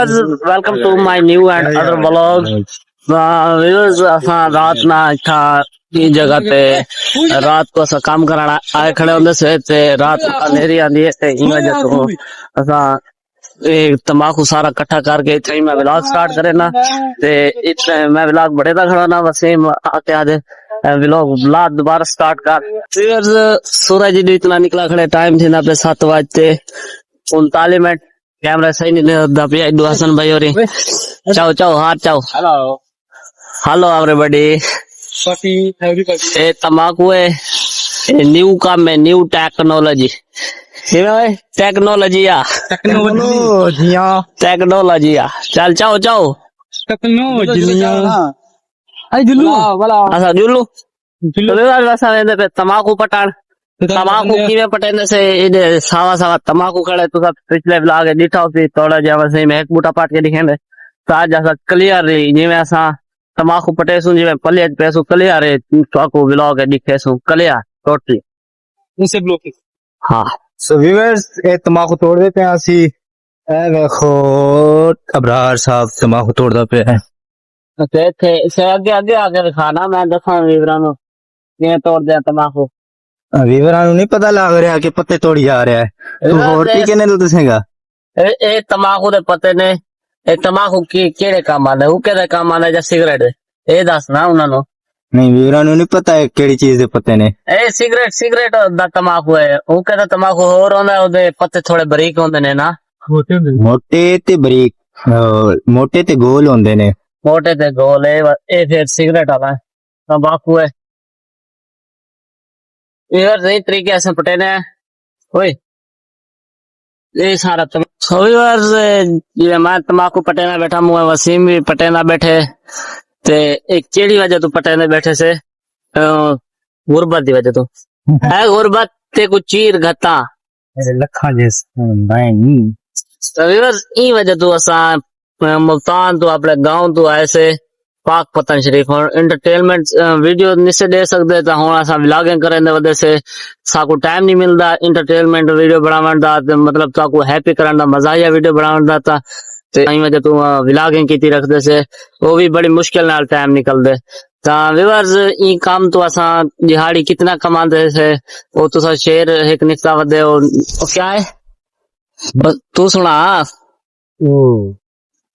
viewers, welcome to my new and other vlog. Viewers, रात ना था ये जगह पे रात को असा काम कराना आए खड़े होंगे से ते रात अंधेरी आंदी है ते इन वजह तो असा एक तमाकू सारा इकट्ठा करके इतने ही मैं व्लॉग स्टार्ट करे ना ते इतने मैं व्लॉग बड़े दा खड़ा ना वसीम आके आज व्लॉग दोबारा स्टार्ट कर। Viewers, सूरज जी इतना निकला खड़े टाइम थी ना पे 7:39 कैमरा सही नहीं लगता पिया हसन भाई और चाओ चाओ हार चाओ हेलो एवरीबॉडी। ये तम्बाकू है न्यू काम है न्यू टेक्नोलॉजी टेक्नोलॉजी चल चाओ चाओ अच्छा जुल्लू तम्बाकू पटान तम्बाकू किवे पटेने से सावा सावा तम्बाकू खड़े तो सब पिछले ब्लॉग है दिखा उसी थोड़ा जैसा सही में एक बूटा पाट के दिखेंगे तो आज जैसा क्लियर रही जिਵੇਂ असा तम्बाकू पटेसू जिਵੇਂ पले पैसू क्लियर है तो ब्लॉग है दिखेसू क्लियर टोटली उनसे ब्लॉक हाँ। सो व्यूअर्स ये तम्बाकू तोड़ देते हैं असी ए देखो अबरार साहब तम्बाकू तोड़दा पे है से आगे आगे आके दिखाना मैं दसा विवरण किवें तोड़ दे तम्बाकू वीवरां नहीं पता लग रहा कि पत्ते तोड़ी जा रहा है तू होर तरीके ने दसेगा ए तम्बाकू दे पत्ते ने ए तम्बाकू की केड़े काम आंदा ओ केड़े काम आंदा या सिगरेट ए दस ना उन्हां नु नहीं वीवरां नहीं पता है केड़ी चीज दे पत्ते ने ए सिगरेट दा तम्बाकू है ओ केड़ा तम्बाकू होर होंदा ओदे पत्ते थोड़े बारीक होंदे ने ना मोटे ते बारीक मोटे ते गोल होंदे ने मोटे ते गोल ए फिर सिगरेट वाला तम्बाकू है यार सही तरीके से पटेने ओए ये सारा ये मैं तम्बाकू पटेना बैठा मुझे वसीम भी पटेना बैठे ते एक केड़ी वजह तू पटेने बैठे से गुरबत दी वजह तो है गुरबत ते कुछ चीर घटा लखा जैस ई वजह तू असा मुल्तान तो अपने गांव तो ऐसे पाक पतन शरीफ और एंटरटेनमेंट वीडियो निसे दे सकते तो हुण असा व्लॉगिंग करने दी वजह से साकू टाइम नहीं मिलता एंटरटेनमेंट वीडियो बनावन दा मतलब साकू हैप्पी करन दा मजाया वीडियो बनावन दा ता ते आई वजह तू व्लॉगिंग कीती रखदे से वो भी बड़ी मुश्किल नाल टाइम निकलदे ता व्यूअर्स ई काम तो असा दिहाड़ी कितना कमांदे से वो तुसा शेयर एक निकता वदे ओ क्या है तू सुना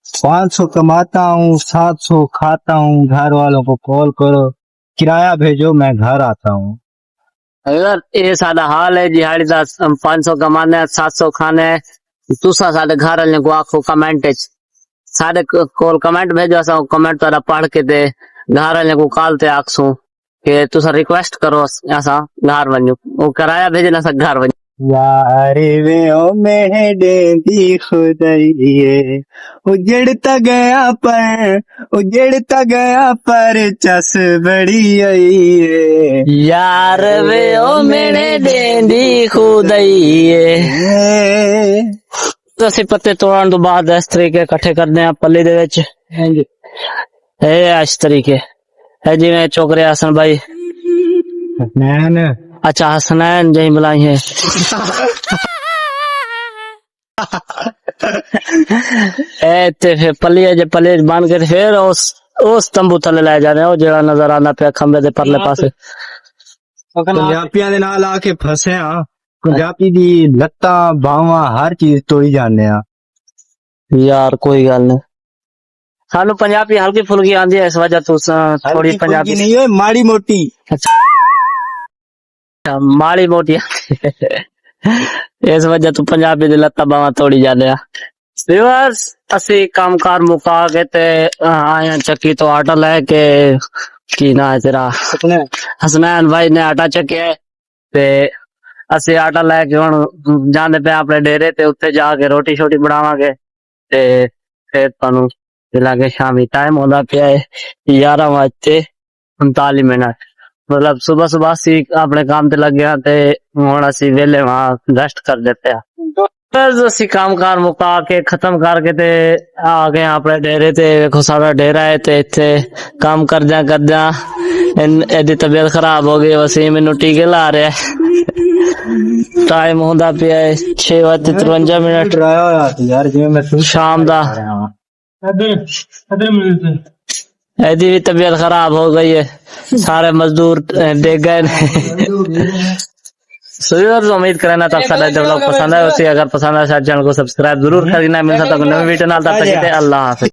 500 कमाता हूँ 700 खाता हूँ घर वालों को कॉल करो किराया भेजो मैं घर आता हूँ। अगर ये सादा हाल है दिहाड़ी दा 500 कमाने 700 खाने तुसा साडे घर वाले को आखो कमेंट साडे कॉल कमेंट भेजो असा कमेंट तारा पढ़ के दे घर वाले को कॉल ते आखसू के तुसा रिक्वेस्ट करो असा घर वन्यो वो किराया भेजना सा घर वन्यो यार वे ओ मेहडे दी खुदाइए उजड़ता गया पर चस बड़ी आई यार वे ओ मेरे देंदी खुदाइए। तो असि पत्ते तोड़न तो बाद इस तरीके इकट्ठे करदे आ पल्ली दे विच इस तरीके है जिवें चोकरे हसन भाई अच्छा हसनैन जही बुलाई है फिर पल्ली बांध के फिर उस तंबू थले लै जाने ओ जेड़ा नजर आंदा पे खंबे दे परले पासे पंजाबियां दे नाल आके फसे हां पंजाबी दी लत्ता बावां हर चीज तोड़ी जाने आ यार कोई गल नहीं सानू पंजाबी हल्की फुल्की आंदी है इस वजह तू थोड़ी पंजाबी नहीं है माड़ी मोटी माड़ी मोटी इस वजह तू पंजाबी दी लत्ता बावां तोड़ी जाने व्यूअर्स असी कामकार मुका के ते आया चक्की तो आटा लेके की ना है तेरा हसनैन भाई ने आटा चक्या ते असी आटा लेके हुण जांदे पे अपने डेरे ते उत्थे जाके रोटी शोटी बनावांगे ते फिर तुहानू दिलांगे शामी टाइम होंदा पिया है 11:39 मतलब सुबह सुबह सी अपने काम ते लग गया ते हुण असी वेले वहां रेस्ट कर देते हैं असी काम कार मुका के खत्म करके ते आ गए अपने डेरे ते देखो सारा डेरा है ते इत्थे काम करदे एदी तबीयत खराब हो गई वसीम मैनू टीके ला रहा है टाइम होंदा पिया 6:53 ਡਰਾਇਆ ਹੋਇਆ ਸੀ ਯਾਰ ਜਿਵੇਂ ਮੈਂ ਸੁਣ शाम दा एदी भी तबीयत खराब हो गई है सारे मजदूर देख गए तो उम्मीद करें ना तब सारा व्लॉग पसंद आया उसे अगर पसंद आया चैनल को सब्सक्राइब जरूर करना। मिलता है नवी वीडियो नाल, तब तक के लिए अल्लाह हाफिज।